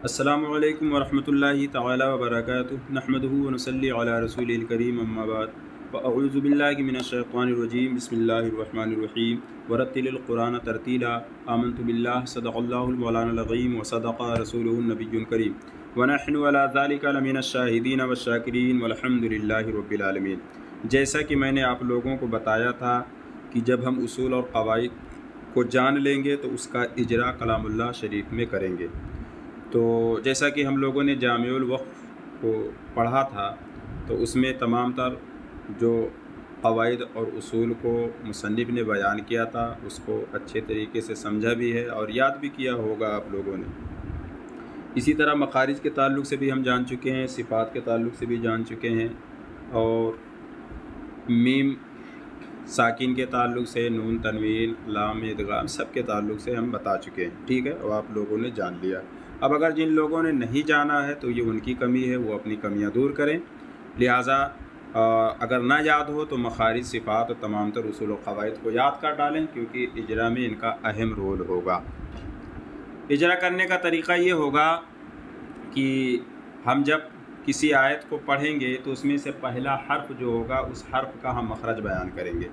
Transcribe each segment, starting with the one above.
السلام علیکم ورحمۃ اللہ تعالی وبرکاتہ نحمدہ ونصلی علی رسول الکریم اما بعد فاعوذ باللہ من الشیطان الرجیم بسم اللہ الرحمن الرحیم ورتل القرآن ترتیلا آمنت باللہ صدق اللہ المولانا العظیم وصدق رسولہ النبی الکریم ونحن علی ذلک لمن الشاہدین والشاکرین والحمد للہ رب العالمین۔ جیسا کہ میں نے آپ لوگوں کو بتایا تھا کہ جب ہم اصول اور قواعد کو جان لیں گے تو اس کا اجرا کلام اللہ شریف میں کریں گے۔ تو جیسا کہ ہم لوگوں نے جامع الوقف کو پڑھا تھا تو اس میں تمام تر جو قواعد اور اصول کو مصنف نے بیان کیا تھا اس کو اچھے طریقے سے سمجھا بھی ہے اور یاد بھی کیا ہوگا آپ لوگوں نے۔ اسی طرح مخارج کے تعلق سے بھی ہم جان چکے ہیں، صفات کے تعلق سے بھی جان چکے ہیں، اور میم ساکن کے تعلق سے، نون تنوین، لام ادغام سب کے تعلق سے ہم بتا چکے ہیں، ٹھیک ہے، اور آپ لوگوں نے جان لیا۔ اب اگر جن لوگوں نے نہیں جانا ہے تو یہ ان کی کمی ہے، وہ اپنی کمیاں دور کریں۔ لہٰذا اگر نہ یاد ہو تو مخارج، صفات اور تمام تر اصول و قواعد کو یاد کر ڈالیں، کیونکہ اجرا میں ان کا اہم رول ہوگا۔ اجرا کرنے کا طریقہ یہ ہوگا کہ ہم جب کسی آیت کو پڑھیں گے تو اس میں سے پہلا حرف جو ہوگا اس حرف کا ہم مخرج بیان کریں گے۔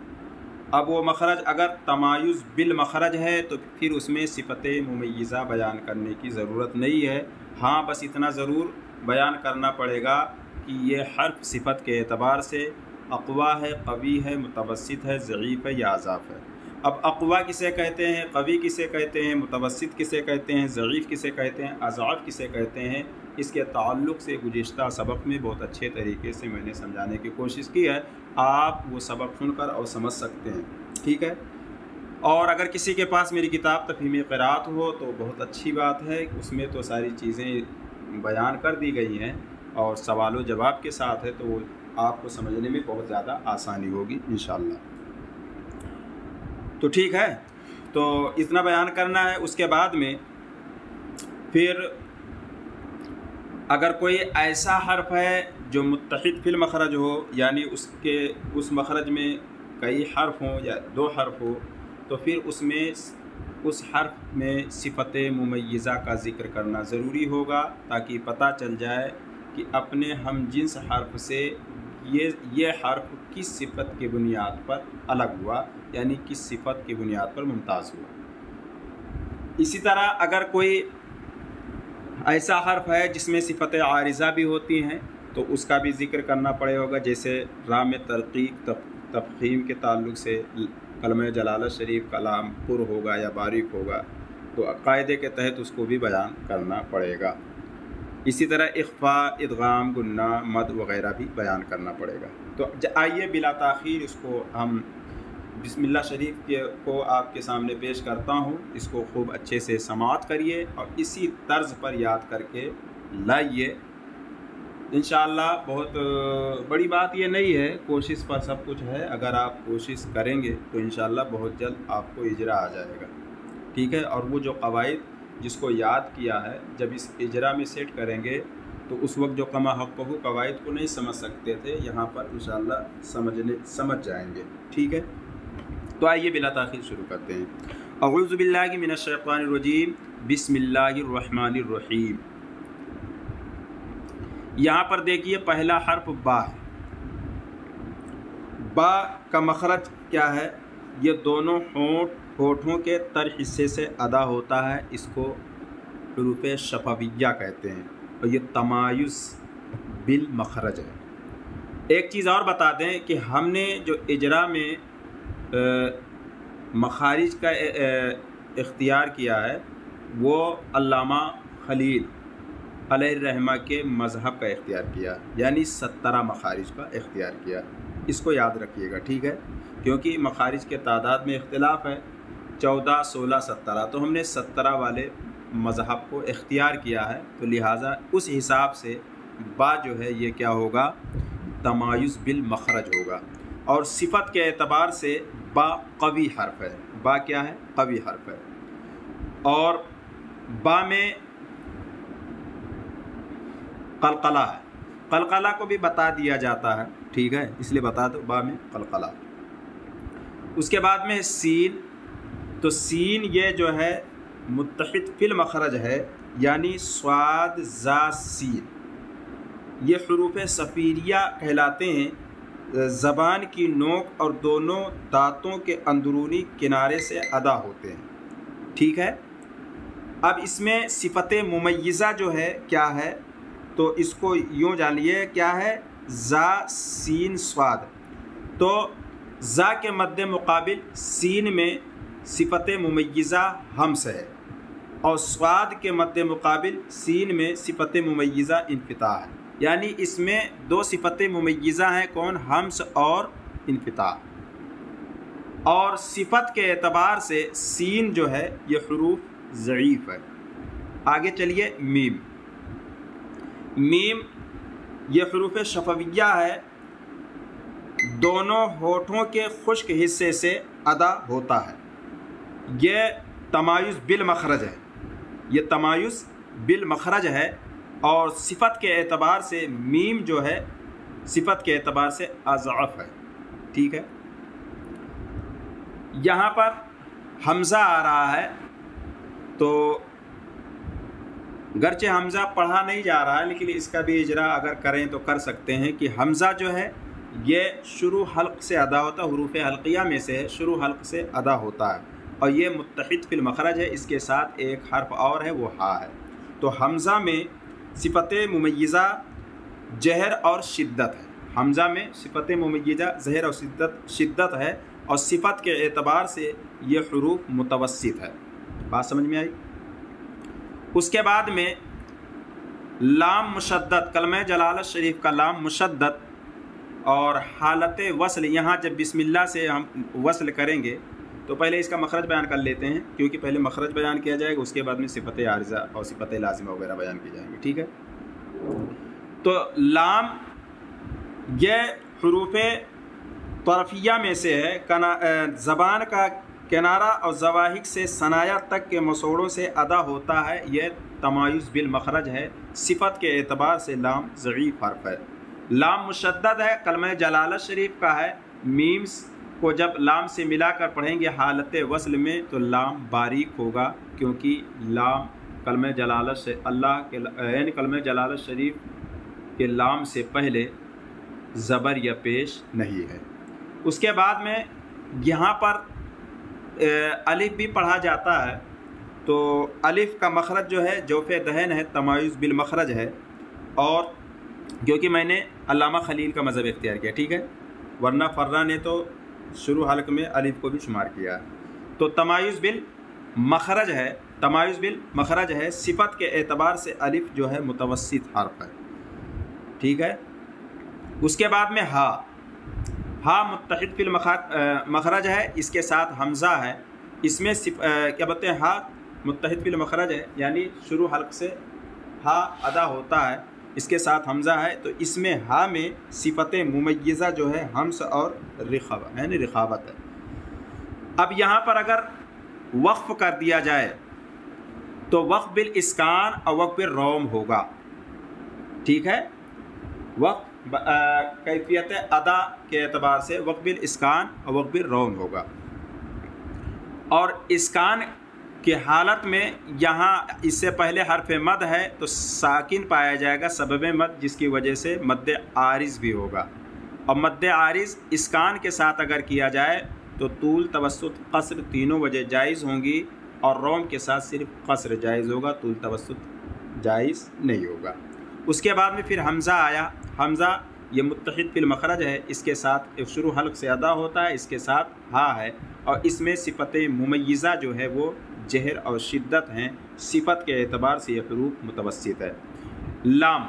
اب وہ مخرج اگر تمایز بالمخرج ہے تو پھر اس میں صفت ممیزہ بیان کرنے کی ضرورت نہیں ہے، ہاں بس اتنا ضرور بیان کرنا پڑے گا کہ یہ حرف صفت کے اعتبار سے اقوی ہے، قوی ہے، متوسط ہے، ضعیف ہے یا اضعاف ہے۔ اب اقوی کسے کہتے ہیں، قوی کسے کہتے ہیں، متوسط کسے کہتے ہیں، ضعیف کسے کہتے ہیں، اضعاف کسے کہتے ہیں، اس کے تعلق سے گزشتہ سبق میں بہت اچھے طریقے سے میں نے سمجھانے کی کوشش کی ہے، آپ وہ سبق سن کر اور سمجھ سکتے ہیں، ٹھیک ہے۔ اور اگر کسی کے پاس میری کتاب تفہیم قرات ہو تو بہت اچھی بات ہے، اس میں تو ساری چیزیں بیان کر دی گئی ہیں اور سوال و جواب کے ساتھ ہے، تو وہ آپ کو سمجھنے میں بہت زیادہ آسانی ہوگی انشاءاللہ۔ تو ٹھیک ہے، تو اتنا بیان کرنا ہے۔ اس کے بعد میں پھر اگر کوئی ایسا حرف ہے جو متحد فی المخرج ہو، یعنی اس مخرج میں کئی حرف ہوں یا دو حرف ہو، تو پھر اس حرف میں صفت ممیزہ کا ذکر کرنا ضروری ہوگا، تاکہ پتہ چل جائے کہ اپنے ہم جنس حرف سے یہ حرف کس صفت کی بنیاد پر الگ ہوا، یعنی کس صفت کی بنیاد پر ممتاز ہوا۔ اسی طرح اگر کوئی ایسا حرف ہے جس میں صفت عارضہ بھی ہوتی ہیں تو اس کا بھی ذکر کرنا پڑے ہوگا، جیسے رام ترقیق تفخیم کے تعلق سے کلمہ جلالہ شریف کلام پر ہوگا یا باریک ہوگا، تو قاعدے کے تحت اس کو بھی بیان کرنا پڑے گا۔ اسی طرح اخفاء، ادغام، گنہ، مد وغیرہ بھی بیان کرنا پڑے گا۔ تو آئیے بلا تاخیر اس کو ہم بسم اللہ شریف کو آپ کے سامنے پیش کرتا ہوں، اس کو خوب اچھے سے سماعت کریے اور اسی طرز پر یاد کر کے لائیے انشاءاللہ۔ بہت بڑی بات یہ نہیں ہے، کوشش پر سب کچھ ہے، اگر آپ کوشش کریں گے تو انشاءاللہ بہت جلد آپ کو اجرا آ جائے گا، ٹھیک ہے۔ اور وہ جو قواعد جس کو یاد کیا ہے جب اس اجرا میں سیٹ کریں گے تو اس وقت جو کما حقہ قواعد کو نہیں سمجھ سکتے تھے، یہاں پر انشاءاللہ سمجھ جائیں گے، ٹھیک ہے۔ تو آئیے بلا تاخیر شروع کرتے ہیں۔ اعوذ باللہ من الشیطان الرجیم، بسم اللہ الرحمن الرحیم۔ یہاں پر دیکھیے پہلا حرف با ہے۔ با کا مخرج کیا ہے؟ یہ دونوں ہونٹوں کے تر حصے سے ادا ہوتا ہے، اس کو حروف شفویہ کہتے ہیں، اور یہ تمایز بالمخرج ہے۔ ایک چیز اور بتا دیں کہ ہم نے جو اجرا میں مخارج کا اختیار کیا ہے وہ علامہ خلیل علیہ الرحمہ کے مذہب کا اختیار کیا، یعنی 17 مخارج کا اختیار کیا۔ اس کو یاد رکھیے گا، ٹھیک ہے، کیونکہ مخارج کے تعداد میں اختلاف ہے، 14، 16، 17، تو ہم نے 17 والے مذہب کو اختیار کیا ہے، تو لہٰذا اس حساب سے با جو ہے یہ کیا ہوگا؟ تمایز بالمخرج ہوگا۔ اور صفت کے اعتبار سے با قوی حرف ہے۔ با کیا ہے؟ قوی حرف ہے۔ اور با میں قلقلہ ہے، قلقلہ کو بھی بتا دیا جاتا ہے، ٹھیک ہے، اس لیے بتا دو با میں قلقلہ۔ اس کے بعد میں سین، تو سین یہ جو ہے متحد فی المخرج ہے، یعنی صاد زا سین، یہ حروف صفیریہ کہلاتے ہیں، زبان کی نوک اور دونوں دانتوں کے اندرونی کنارے سے ادا ہوتے ہیں، ٹھیک ہے۔ اب اس میں صفت ممیزہ جو ہے کیا ہے، تو اس کو یوں جانیے کیا ہے، زا سین صاد۔ تو زا کے مد مقابل سین میں صفت ممیزہ ہمس ہے، اور صاد کے مد مقابل سین میں صفت ممیزہ انفتاح ہے، یعنی اس میں دو صفت ممیزہ ہیں، کون، ہمس اور انفتاح۔ اور صفت کے اعتبار سے سین جو ہے یہ حروف ضعیف ہے۔ آگے چلیے، میم۔ میم یہ حروف شفویہ ہے، دونوں ہونٹوں کے خشک حصے سے ادا ہوتا ہے، یہ تمایز بالمخرج ہے، یہ تمایز بالمخرج ہے، اور صفت کے اعتبار سے میم جو ہے صفت کے اعتبار سے اضعف ہے، ٹھیک ہے۔ یہاں پر حمزہ آ رہا ہے، تو گرچہ حمزہ پڑھا نہیں جا رہا ہے لیکن اس کا بھی اجرا اگر کریں تو کر سکتے ہیں کہ حمزہ جو ہے یہ شروع حلق سے ادا ہوتا ہے، حروف حلقیہ میں سے ہے، شروع حلق سے ادا ہوتا ہے، اور یہ متحد فی المخرج ہے، اس کے ساتھ ایک حرف اور ہے وہ ہا ہے۔ تو حمزہ میں صفت ممیزہ جہر اور شدت ہے، حمزہ میں صفت ممیزہ زہر اور شدت ہے، اور صفت کے اعتبار سے یہ حروف متوسط ہے۔ بات سمجھ میں آئی؟ اس کے بعد میں لام مشدد، کلمہ جلالت شریف کا لام مشدد، اور حالت وصل، یہاں جب بسم اللہ سے ہم وصل کریں گے تو پہلے اس کا مخرج بیان کر لیتے ہیں، کیونکہ پہلے مخرج بیان کیا جائے گا، اس کے بعد میں صفت عارضہ اور صفت لازمہ وغیرہ بیان کی جائیں گے، ٹھیک ہے۔ تو لام یہ حروف طرفیہ میں سے ہے، زبان کا کنارہ اور زواحق سے ثنایا تک کے مسوڑوں سے ادا ہوتا ہے، یہ تمایز بالمخرج ہے، صفت کے اعتبار سے لام ضعیف حرف ہے۔ لام مشدد ہے، کلمہ جلالت شریف کا ہے، میم کو جب لام سے ملا کر پڑھیں گے حالت وصل میں تو لام باریک ہوگا، کیونکہ لام کلمہ جلالت سے اللہ کے یعنی کلمہ جلالت شریف کے لام سے پہلے زبر یا پیش نہیں ہے۔ اس کے بعد میں یہاں پر الف بھی پڑھا جاتا ہے، تو الف کا مخرج جو ہے جوف دہن ہے، تمایز بالمخرج ہے، اور کیونکہ میں نے علامہ خلیل کا مذہب اختیار کیا، ٹھیک ہے، ورنہ فرہ نے تو شروع حلق میں الف کو بھی شمار کیا ہے۔ تو تمایز بالمخرج ہے، تمایز بالمخرج ہے، صفت کے اعتبار سے الف جو ہے متوسط حرف ہے، ٹھیک ہے۔ اس کے بعد میں ہا، ہا متحد فی المخرج ہے، اس کے ساتھ حمزہ ہے، اس میں کیا بولتے ہیں، ہا متحد فی المخرج ہے، یعنی شروع حلق سے ہا ادا ہوتا ہے، اس کے ساتھ حمزہ ہے، تو اس میں ہا میں صفت ممیزہ جو ہے ہمس اور رخاوت یعنی رخاوت ہے۔ اب یہاں پر اگر وقف کر دیا جائے تو وقف بالاسکان اور وقف بالروم ہوگا، ٹھیک ہے، وقف کیفیت ادا کے اعتبار سے وقف بالاسکان اور وقف بالروم ہوگا، اور اسکان کی حالت میں یہاں اس سے پہلے حرف مد ہے تو ساکن پایا جائے گا سبب مد، جس کی وجہ سے مد عارض بھی ہوگا، اور مد عارض اسکان کے ساتھ اگر کیا جائے تو طول، توسط، قصر تینوں وجہ جائز ہوں گی، اور روم کے ساتھ صرف قصر جائز ہوگا، طول توسط جائز نہیں ہوگا۔ اس کے بعد میں پھر حمزہ آیا، حمزہ یہ متحد فی المخرج ہے، اس کے ساتھ شروع حلق سے ادا ہوتا ہے، اس کے ساتھ ہا ہے، اور اس میں صفت ممیزہ جو ہے وہ جہر اور شدت ہیں، صفت کے اعتبار سے یہ حروف متوسط ہے۔ لام،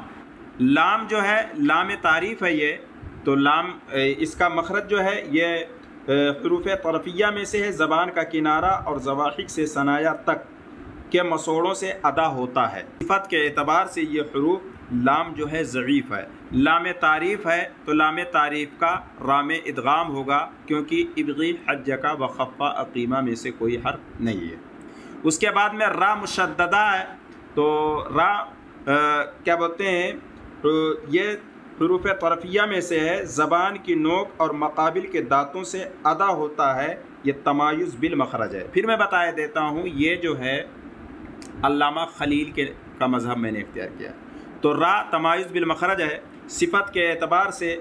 لام جو ہے لام تعریف ہے یہ، تو لام اس کا مخرج جو ہے یہ حروف طرفیہ میں سے ہے، زبان کا کنارہ اور زواحق سے ثنایا تک کے مسوڑوں سے ادا ہوتا ہے، صفت کے اعتبار سے یہ حروف لام جو ہے ضعیف ہے۔ لام تعریف ہے تو لام تعریف کا رام ادغام ہوگا، کیونکہ ابغی حج کا وخفا عقیمہ میں سے کوئی حرف نہیں ہے۔ اس کے بعد میں را مشددہ ہے، تو را کیا بولتے ہیں، یہ حروف طرفیہ میں سے ہے، زبان کی نوک اور مقابل کے دانتوں سے ادا ہوتا ہے، یہ تمایز بالمخرج ہے۔ پھر میں بتا دیتا ہوں، یہ جو ہے علامہ خلیل کا مذہب میں نے اختیار کیا۔ تو را تمایز بالمخرج ہے، صفت کے اعتبار سے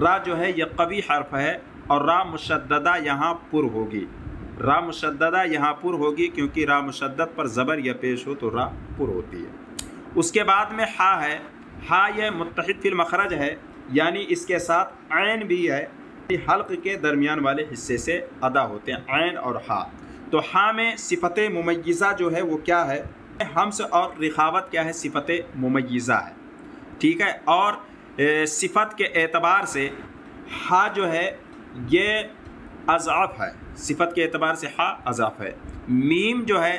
را جو ہے یہ قوی حرف ہے اور را مشددہ یہاں پر ہوگی، را مشددہ یہاں پر ہوگی کیونکہ را مشدد پر زبر یا پیش ہو تو را پر ہوتی ہے۔ اس کے بعد میں ہا ہے، ہا یہ متحد فی المخرج ہے، یعنی اس کے ساتھ عین بھی ہے، حلق کے درمیان والے حصے سے ادا ہوتے ہیں عین اور ہا۔ تو ہا میں صفت ممیزہ جو ہے وہ کیا ہے؟ ہمس اور رخاوت کیا ہے؟ صفت ممیزہ ہے، ٹھیک ہے۔ اور صفت کے اعتبار سے ہا جو ہے یہ اضعف ہے، صفت کے اعتبار سے ہا اضعف ہے۔ میم جو ہے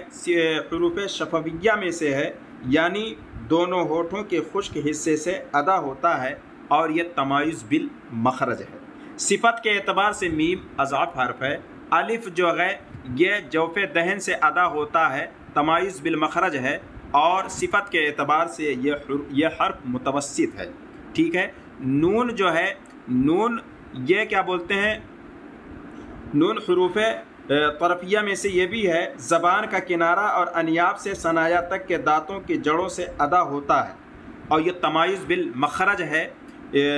حروف شفویہ میں سے ہے، یعنی دونوں ہونٹوں کے خشک حصے سے ادا ہوتا ہے اور یہ تمایز بالمخرج ہے۔ صفت کے اعتبار سے میم اضعف حرف ہے۔ الف جو ہے یہ جوف دہن سے ادا ہوتا ہے، تمایز بالمخرج ہے، اور صفت کے اعتبار سے یہ حرف متوسط ہے، ٹھیک ہے۔ نون جو ہے، نون یہ کیا بولتے ہیں؟ نون حروف طرفیہ میں سے یہ بھی ہے، زبان کا کنارہ اور انیاب سے ثنایا تک کے دانتوں کی جڑوں سے ادا ہوتا ہے اور یہ تمایز بالمخرج ہے۔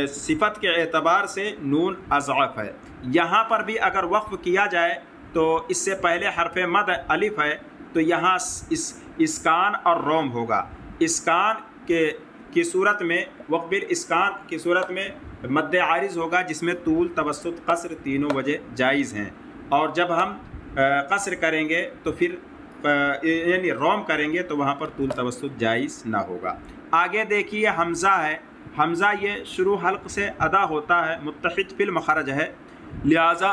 صفت کے اعتبار سے نون اضعف ہے۔ یہاں پر بھی اگر وقف کیا جائے تو اس سے پہلے حرف مد الف ہے تو یہاں اسکان اور روم ہوگا۔ اسکان کی صورت میں وقف بالاسکان کی صورت میں مد عارض ہوگا جس میں طول، توسط، قصر تینوں وجہ جائز ہیں، اور جب ہم قصر کریں گے تو پھر یعنی روم کریں گے تو وہاں پر طول توسط جائز نہ ہوگا۔ آگے دیکھیے حمزہ ہے، حمزہ یہ شروع حلق سے ادا ہوتا ہے، متحد فی المخرج ہے، لہٰذا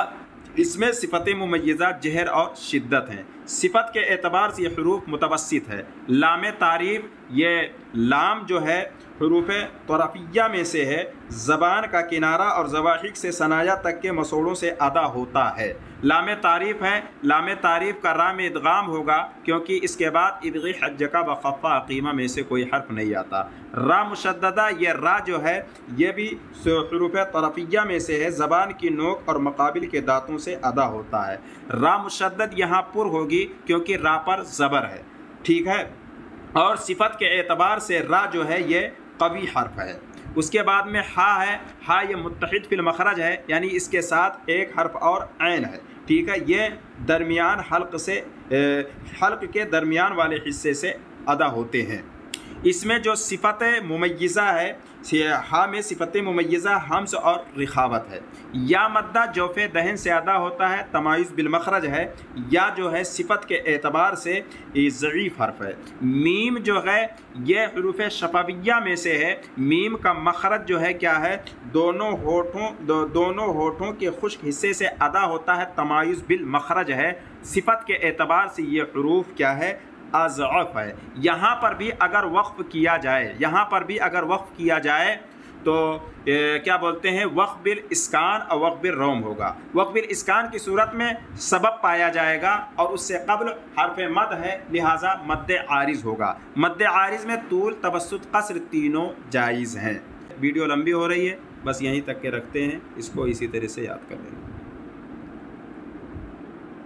اس میں صفت ممیزہ جہر اور شدت ہیں۔ صفت کے اعتبار سے یہ حروف متوسط ہے۔ لام تعریف، یہ لام جو ہے حروف طرفیہ میں سے ہے، زبان کا کنارہ اور زواحق سے ثنایا تک کے مسوڑوں سے ادا ہوتا ہے۔ لام تعریف ہے، لام تعریف کا را میں ادغام ہوگا کیونکہ اس کے بعد ادغی حجکہ و خفہ عقیمہ میں سے کوئی حرف نہیں آتا۔ را مشددہ، یہ را جو ہے یہ بھی حروف طرفیہ میں سے ہے، زبان کی نوک اور مقابل کے دانتوں سے ادا ہوتا ہے۔ را مشدد یہاں پر ہوگی کیونکہ را پر زبر ہے، ٹھیک ہے۔ اور صفت کے اعتبار سے را جو ہے یہ قوی حرف ہے۔ اس کے بعد میں ہا ہے، ہا یہ متحد فی المخرج ہے، یعنی اس کے ساتھ ایک حرف اور عین ہے، ٹھیک ہے۔ یہ درمیان حلق کے درمیان والے حصے سے ادا ہوتے ہیں۔ اس میں جو صفت ممیزہ ہے، ہا میں صفت ممیزہ ہمس اور رخاوت ہے۔ یا مدہ جوف دہن سے ادا ہوتا ہے، تمایز بالمخرج ہے، یا جو ہے صفت کے اعتبار سے ضعیف حرف ہے۔ میم جو ہے یہ حروف شفویہ میں سے ہے، میم کا مخرج جو ہے کیا ہے؟ دونوں ہونٹوں کے خشک حصے سے ادا ہوتا ہے، تمایز بالمخرج ہے۔ صفت کے اعتبار سے یہ حروف کیا ہے؟ اضعف ہے۔ یہاں پر بھی اگر وقف کیا جائے تو کیا بولتے ہیں؟ وقف بالاسکان اور وقف بالروم ہوگا۔ وقف بالاسکان کی صورت میں سبب پایا جائے گا اور اس سے قبل حرف مد ہے، لہٰذا مد عارض ہوگا۔ مد عارض میں طول، توسط، قصر تینوں جائز ہیں۔ ویڈیو لمبی ہو رہی ہے، بس یہیں تک کے رکھتے ہیں، اس کو اسی طرح سے یاد کر لیں۔